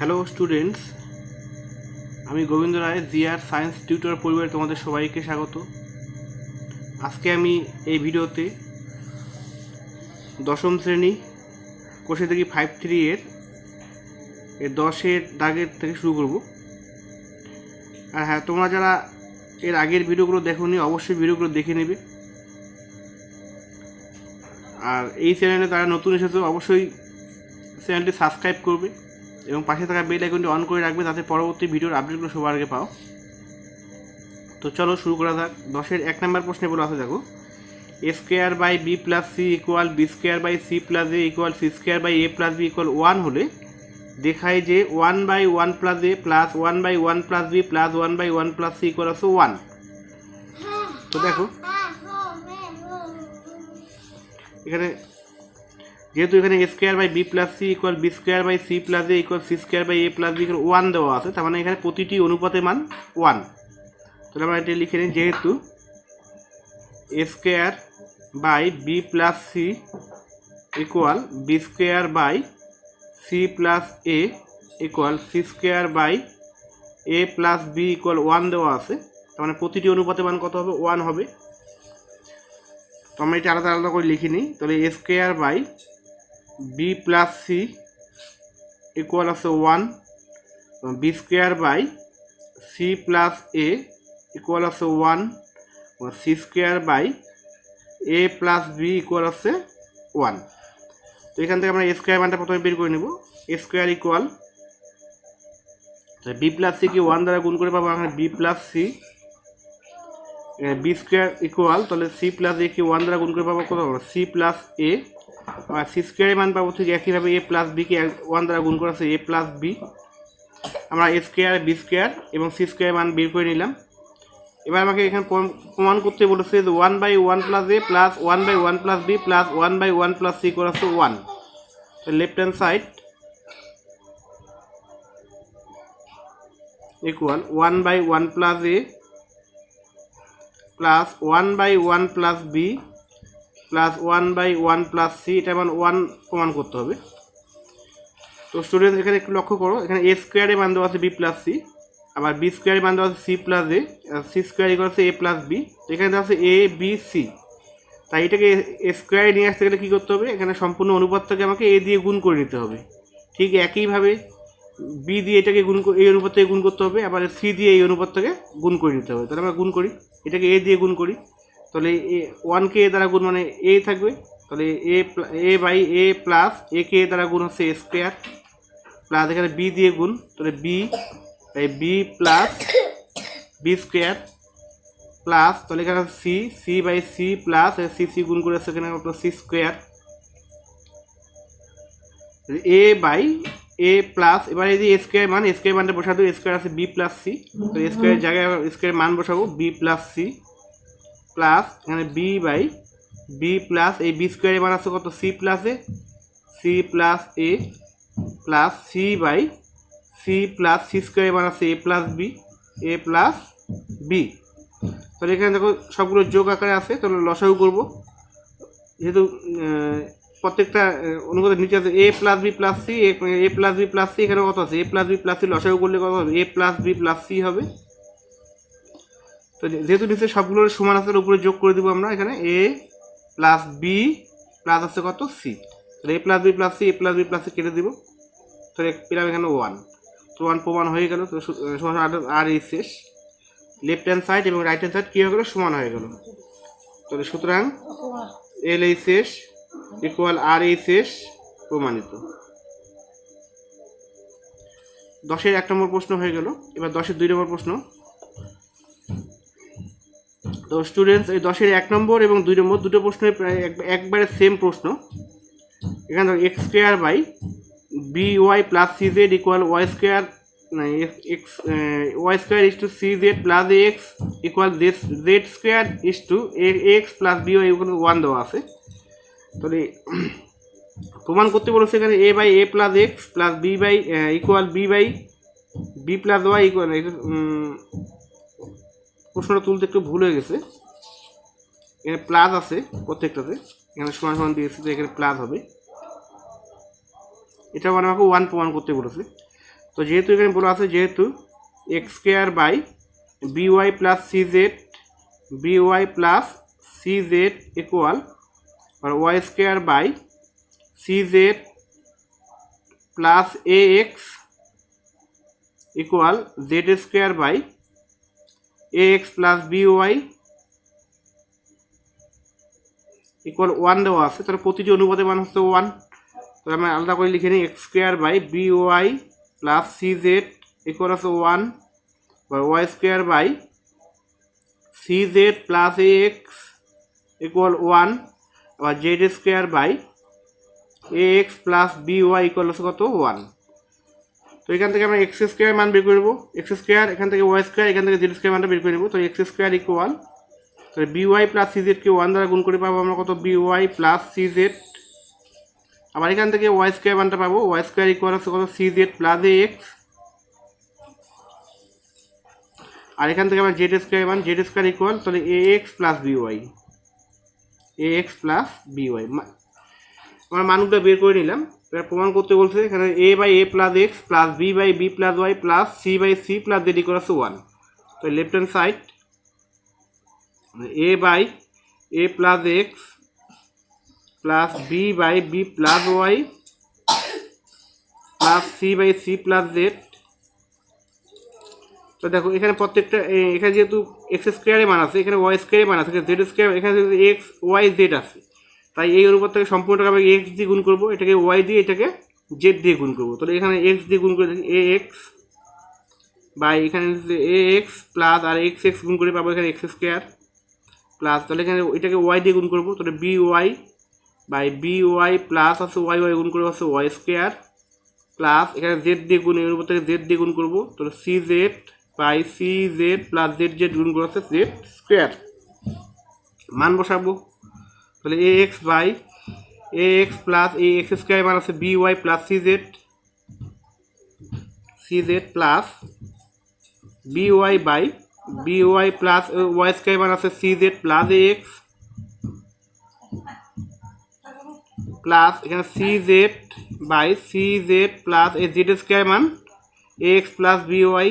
Hello students, আমি গোবিন্দ রায় GR science tutor পরিবারে তোমাদের সবাইকে স্বাগত। আজকে আমি এই ভিডিওতে দশম শ্রেণী কোষে দেখি 5.3 এর 10-এর দাগের থেকে শুরু করব। আর হ্যাঁ, তোমরা যারা এর আগের ভিডিওগুলো দেখোনি অবশ্যই ভিডিওগুলো দেখে নেবে। আর এই চ্যানেলে যারা নতুন এসেছে অবশ্যই চ্যানেলটি সাবস্ক্রাইব করবে এবং পাশে থাকা বেল আইকনটি অন করে রাখবে যাতে পরবর্তী ভিডিওর আপডেটগুলো সবার আগে পাও। তো চলো শুরু করা যাক। 10-এর 1 নম্বর প্রশ্নে বলা আছে, দেখো, a square by B plus C equal B square by C plus A equal C square by A plus B equal 1 হলে দেখায় যে 1/1 plus A plus 1/1 plus B plus 1/1 plus C equal 1। তো দেখো এখানে যেহেতু এখানে A square by B plus C equal B square by C plus A equal C square by A plus B equal 1 দেওয়া আছে, তার মানে এখানে প্রতিটি অনুপাতের মান 1। তাহলে আমরা এটা লিখে নিই, যেহেতু A square by B plus C equal B square by C plus A equal C square by A plus B equal 1 দেওয়া আছে, তার মানে প্রতিটি অনুপাতের মান কত হবে? 1 হবে। তো আমরা এটা আলাদা আলাদা করে লিখে নিই। তাহলে A square by B plus C equal আছে 1, B square by C plus A equal আছে 1, C square by A plus B equal আছে 1। তো এখান থেকে আমরা এ স্কোয়ার মানটা প্রথমে বের করে নেব। A square equal B plus C কে 1 দ্বারা গুণ করে পাবো এখানে B plus C, B square equal তাহলে সি প্লাস এ কে 1 দ্বারা গুণ করে পাবো কত পাবো? সি প্লাস এ, আর সি স্কোয়ারের মান পাবো ঠিক একইভাবে এ প্লাস বি কে 1 দ্বারা গুণ করা আছে এ প্লাস বি। আমরা এ স্কোয়ার বি স্কোয়ার এবং সি স্কোয়ারের মান বের করে নিলাম। এবার আমাকে এখানে প্রমাণ করতে বলেছে যে 1/1 plus A plus 1/1 plus B plus 1/1 plus C equal আছে 1। তো left hand side equal 1/1 plus A plus 1/1 plus B plus 1/1 plus C, এটা মান 1 প্রমাণ করতে হবে। তো স্টুডেন্ট এখানে একটু লক্ষ্য করো, এখানে এ স্কোয়ারের মান দেওয়া আছে বি প্লাস সি, আবার বি স্কোয়ারের মান দেওয়া আছে C plus A, C square equal আছে এ প্লাস বি। এখানে দেওয়া আছে এ বি সি, তাই এটাকে এ স্কোয়ারে নিয়ে আসতে গেলে কী করতে হবে? এখানে সম্পূর্ণ অনুপাতটাকে আমাকে এ দিয়ে গুণ করে নিতে হবে। ঠিক একইভাবে বি দিয়ে এটাকে গুণ এই অনুপাতটাকে গুণ করতে হবে, আবার সি দিয়ে এই অনুপাতটাকে গুণ করে নিতে হবে। তাহলে আমরা গুণ করি, এটাকে এ দিয়ে গুণ করি, তাহলে এ 1কে এ দ্বারা গুণ মানে এ থাকবে, তাহলে এ বাই এ প্লাস এ কে এ দ্বারা গুণ হচ্ছে এ স্কোয়ার প্লাস এখানে বি দিয়ে গুণ, তাহলে B by B plus B square plus তাহলে এখানে C, C by C plus C C গুণ করে এখানে C square A by A plus, এবার এই যে এ স্কোয়ার মান, এ স্কোয়ার মানটা বসাবো, এ স্কোয়ার আছে বি প্লাস সি, তো এ স্কোয়ারের জায়গায় স্কোয়ার মান বসাবো বি প্লাস সি প্লাস এখানে বি বাই বি প্লাস এই বি স্কোয়ারের মান আছে কত? C plus A, C plus A plus C by C plus C স্কোয়ারের মান আছে A plus B, A plus B. তাহলে এখানে দেখো সবগুলো যোগ আকারে আছে, তাহলে লসাগু করবো। যেহেতু প্রত্যেকটা অনুপাতের নিচে আছে A plus B plus C, A plus B plus C, এখানে কত আছে? A plus B plus C, লসাগু করলে কত হবে? এ প্লাস বি প্লাস সি হবে। তো যেহেতু নিচে সবগুলোর সমান আছে উপরে যোগ করে দিব আমরা, এখানে এ প্লাস বি প্লাস আছে কত? সি। তাহলে এ প্লাস বি প্লাস সি, এ প্লাস বি প্লাস সি কেটে দিব, তাহলে পেলাম এখানে 1। তো 1 প্রমাণ হয়ে গেল। তো সমান আর এই শেষ, লেফট হ্যান্ড সাইড এবং রাইট হ্যান্ড সাইড কী হয়ে গেলো? সমান হয়ে গেল। তাহলে সুতরাং এল এই শেষ ইকুয়াল আর এই শেষ প্রমাণিত। 10-এর 1 নম্বর প্রশ্ন হয়ে গেল। এবার 10-এর 2 নম্বর প্রশ্ন। তো স্টুডেন্টস, এই 10-এর 1 নম্বর এবং 2 নম্বর দুটো প্রশ্নের প্রায় একবারে সেম প্রশ্ন। এখানে ধরো X square by B Y plus C Z equal Y square X Y square is to C Z plus A X equal Z square is to A x plus B Y equal 1 দেওয়া আছে। তাহলে প্রমাণ করতে বলেছে এখানে A by A plus X plus B by equal B by B plus Y equal, প্রশ্নটা তুলতে একটু ভুল হয়ে গেছে, এখানে প্লাস আছে প্রত্যেকটাতে, এখানে সমান সমান দিয়েছে তো এখানে প্লাস হবে। এটা মানে আমাকে 1 প্রমাণ করতে বলেছে। তো যেহেতু এখানে বলা আছে যেহেতু X square by B Y plus C Z equal আর Y square by C Z plus A X equal Z square by A x plus B Y equal 1 দেওয়া আছে। তাহলে প্রতিটি অনুপাতের মান হচ্ছে 1। তাহলে আমরা আলাদা করে লিখে নিই X square by B Y plus C Z equal আছে 1 বা Y square by C Z plus A X equal 1 আবার Z square by A x plus B Y equal আছে কত 1। তো এখান থেকে আমরা এক্স স্কোয়ার মান বের করবো, এক্স স্কোয়ার এখান থেকে ওয়াই স্কোয়ার এখান থেকে জেড স্কোয়ার মানটা বের করে নেবো। তো এক্স স্কোয়ার ইকুয়াল তাহলে বিওয়াই প্লাস সি জেডকে 1 দ্বারা গুণ করে পাবো আমরা কত বিওয়াই প্লাস সি জেড। আবার এখান থেকে ওয়াই স্কোয়ার মানটা পাবো, ওয়াই স্কোয়ার ইকুয়াল আছে কত C Z plus A x. আর এখান থেকে আমরা জেড স্কোয়ার মান জেড স্কোয়ার ইকুয়াল তাহলে এ এক্স প্লাস বিওয়াই আমরা মানগুলো বের করে নিলাম। এবার প্রমাণ করতে বলছে এখানে A by A plus X plus B by B plus Y plus C by C plus Z equal আছে 1। তো left hand side a by a plus x plus b by b plus y plus c by c plus z। তো দেখো এখানে প্রত্যেকটা এখানে যেহেতু x স্কোয়ারের মান আছে এখানে ওয়াই স্কোয়ারের মান আছে জেড স্কোয়ার এখানে এক্স ওয়াই জেড আছে, তাই এই অনুপাতটাকে সম্পূর্ণটাকে আমরা এক্স দিয়ে গুণ করবো, এটাকে ওয়াই দিয়ে এটাকে জেড দিয়ে গুণ করবো। তাহলে এখানে এক্স দিয়ে গুণ করে এ এক্স বাই এখানে a x plus R x x গুণ করে পাবো এখানে এক্স স্কোয়ার প্লাস তাহলে এখানে এটাকে ওয়াই দিয়ে গুণ করবো তাহলে B Y by B Y plus আছে ওয়াই ওয়াই গুণ করবো আছে ওয়াই স্কোয়ার প্লাস এখানে জেড দিয়ে গুণ এর উপর থেকে জেড দিয়ে গুণ করবো তাহলে C Z by C Z plus Z Z গুণ করবো আছে জেড স্কোয়ার। মান বসাবো তাহলে A X by A x plus A X square মান আছে B Y plus C Z plus B Y by B Y plus Y square মান আছে C Z plus A x plus এখানে C Z by C Z plus A Z square মান A x plus B Y.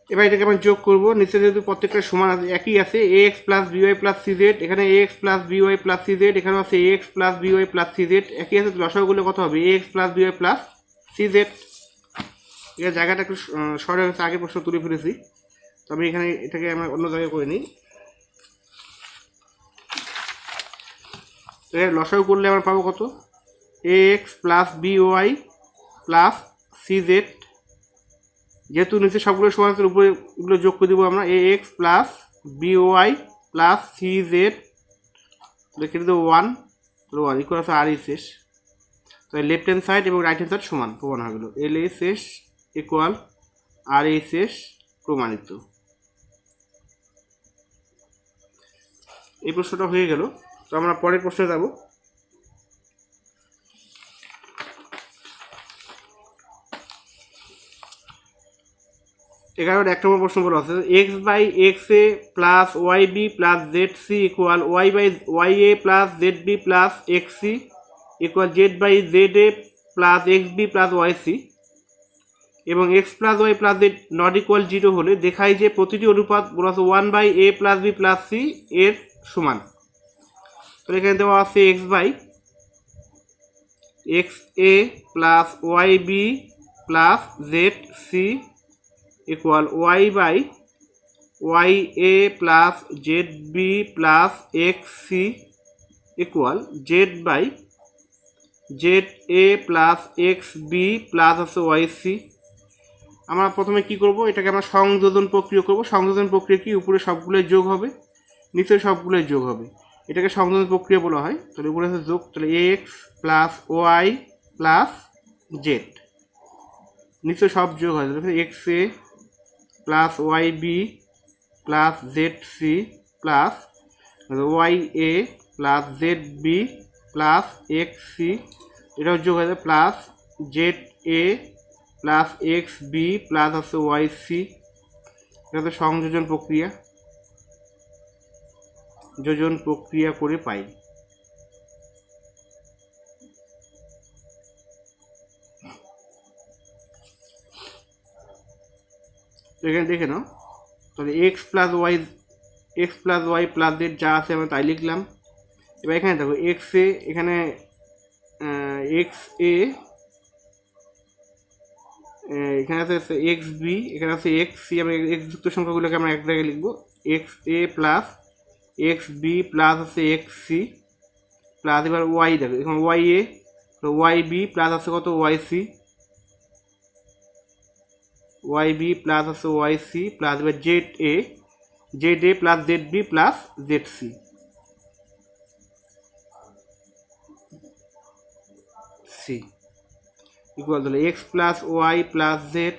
এবার এটাকে আমরা যোগ করবো, নিচে যেহেতু প্রত্যেকটা সমান আছে একই আছে a x plus B Y plus C z এখানে a x plus B Y plus C z এখানেও আছে a x plus B Y plus C z একই আছে, লসাগুলো কত হবে a x plus B Y plus C z. এর জায়গাটা একটু শর্ট হয়েছে, আগের প্রশ্ন তুলে ফেলেছি, তবে এখানে এটাকে আমরা অন্য জায়গায় করে নিই। এর লসাগু করলে আমরা পাবো কত a x plus B Y plus C z, যেহেতু নিচে সবগুলো সমান আছে উপরে এগুলো যোগ করে দেবো আমরা a x plus B Y plus C z লিখে দেবো 1 ইকুয়াল আছে আর শেষ। তো লেফট হ্যান্ড সাইড এবং রাইট হ্যান্ড সাইড সমান প্রমাণ হয়ে গেল, এল এ শেষ ইকুয়াল আর এ শেষ প্রমাণিত। এই প্রশ্নটা হয়ে গেল। তো আমরা পরের প্রশ্নে যাব। এগারোর 1 নম্বর প্রশ্ন বলা আছে x by x a plus y B plus Z C equal Y by Y A plus Z B plus x C equal Z by Z A plus x B plus y c এবং x plus Y plus Z not equal 0 হলে দেখায় যে প্রতিটি অনুপাত বলা আছে 1 by A plus B plus c এর সমান। তো এখানে দেওয়া আছে x by x a plus y B plus Z C equal Y by Y A plus Z B plus x C equal Z by Z A plus x B plus আছে Y C. আমরা প্রথমে কি করব, এটাকে আমরা সংযোজন প্রক্রিয়া করব। সংযোজন প্রক্রিয়া কি, উপরে সবগুলোই যোগ হবে নিচে সবগুলোই যোগ হবে, এটাকে সংযোজন প্রক্রিয়া বলা হয়। তাহলে উপরে আছে যোগ, তাহলে x plus Y plus z নিচে সব যোগ হয়, তাহলে x a plus y B plus Z c plus y A plus Z B plus x c এটাও যোগ হয়ে যাবে প্লাস জেড এ প্লাস এক্স বি প্লাস হচ্ছে ওয়াই সি। এটা তো সংযোজন প্রক্রিয়া, যোজন প্রক্রিয়া করে পাই। তো এখানে দেখে নাও, তাহলে x plus Y plus Z যা আছে আমরা তাই লিখলাম। এবার এখানে দেখো এক্স এ, এখানে এক্স এ, এখানে আছে এক্স বি, এখানে আছে এক্স সি। আমরা এক্স যুক্ত সংখ্যাগুলোকে আমরা এক জায়গায় লিখবো, x a plus x B plus আছে এক্স সি প্লাস এবার ওয়াই দেখো এখন y a, y B plus আছে কত y c, y B plus আছে ওয়াই সি প্লাস এবার জেড এ plus Z B plus Z C equal তাহলে x plus Y plus z,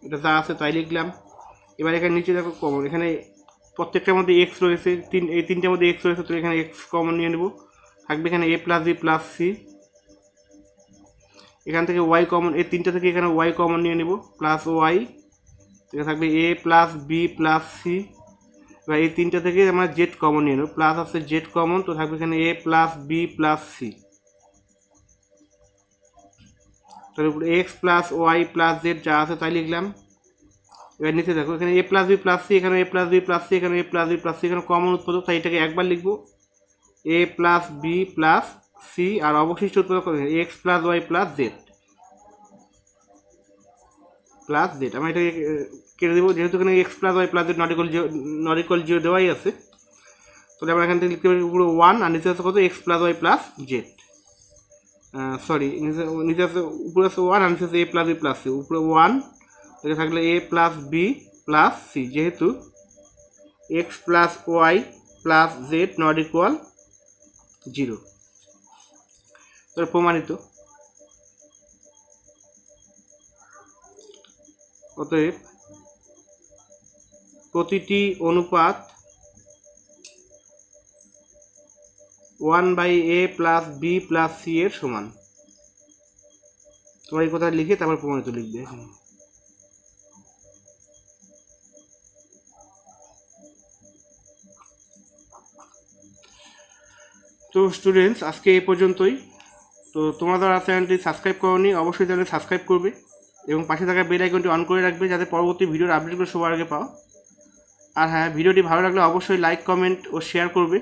এটা যা আছে তাই লিখলাম। এবার এখানে নিচে দেখো কমন, এখানে প্রত্যেকটার মধ্যে এক্স রয়েছে, এই তিনটার মধ্যে এক্স রয়েছে, তো এখানে এক্স কমন নিয়ে নেব, থাকবে এখানে A plus B plus C. এখান থেকে ওয়াই কমন, এই তিনটা থেকে এখানে ওয়াই কমন নিয়ে নেব প্লাস ওয়াই, এখানে থাকবে এ প্লাস বি প্লাস সি। এবার এই তিনটা থেকে আমরা জেড কমন নিয়ে নেব, প্লাস আছে জেড কমন, তো থাকবে এখানে A plus B plus C. তার উপরে X plus Y plus Z যা আছে তাই লিখলাম। এবার নিচে দেখো এখানে A plus B plus C, এখানে A plus B plus C, এখানে A plus B plus C, এখানে কমন উৎপাদক, তাই এটাকে একবার লিখবো A plus B plus C, আর অবশিষ্ট উৎপাদক X plus Y plus Z আমরা এটাকে কেটে দেবো, যেহেতু এখানে X plus Y plus Z not equal zero দেওয়াই আছে, তাহলে আমরা এখান থেকে লিখতে পারি উপরে ওয়ান, আর নিচে আছে কত X plus Y plus Z, sorry নিচে আছে উপরে আছে ওয়ান, আর নিচে আছে A plus B plus C, উপরে ওয়ান, এটা থাকলে A plus B plus C, যেহেতু X plus Y plus Z not equal zero. তাহলে প্রমাণিত। অতএব প্রতিটি অনুপাত 1/a plus B plus c এর সমান। তোমরা এই কথা লিখে তারপর প্রমাণিত লিখবে। তো স্টুডেন্টস, আজকে এই পর্যন্তই। তো তোমরা যারা চ্যানেলটি সাবস্ক্রাইব করোনি অবশ্যই চ্যানেল সাবস্ক্রাইব করবে এবং পাশে থাকা বেল আইকনটি অন করে রাখবে, যাতে পরবর্তী ভিডিওর আপডেটগুলো সবার আগে পাও। আর হ্যাঁ, ভিডিওটি ভালো লাগলে অবশ্যই লাইক, কমেন্ট ও শেয়ার করবে।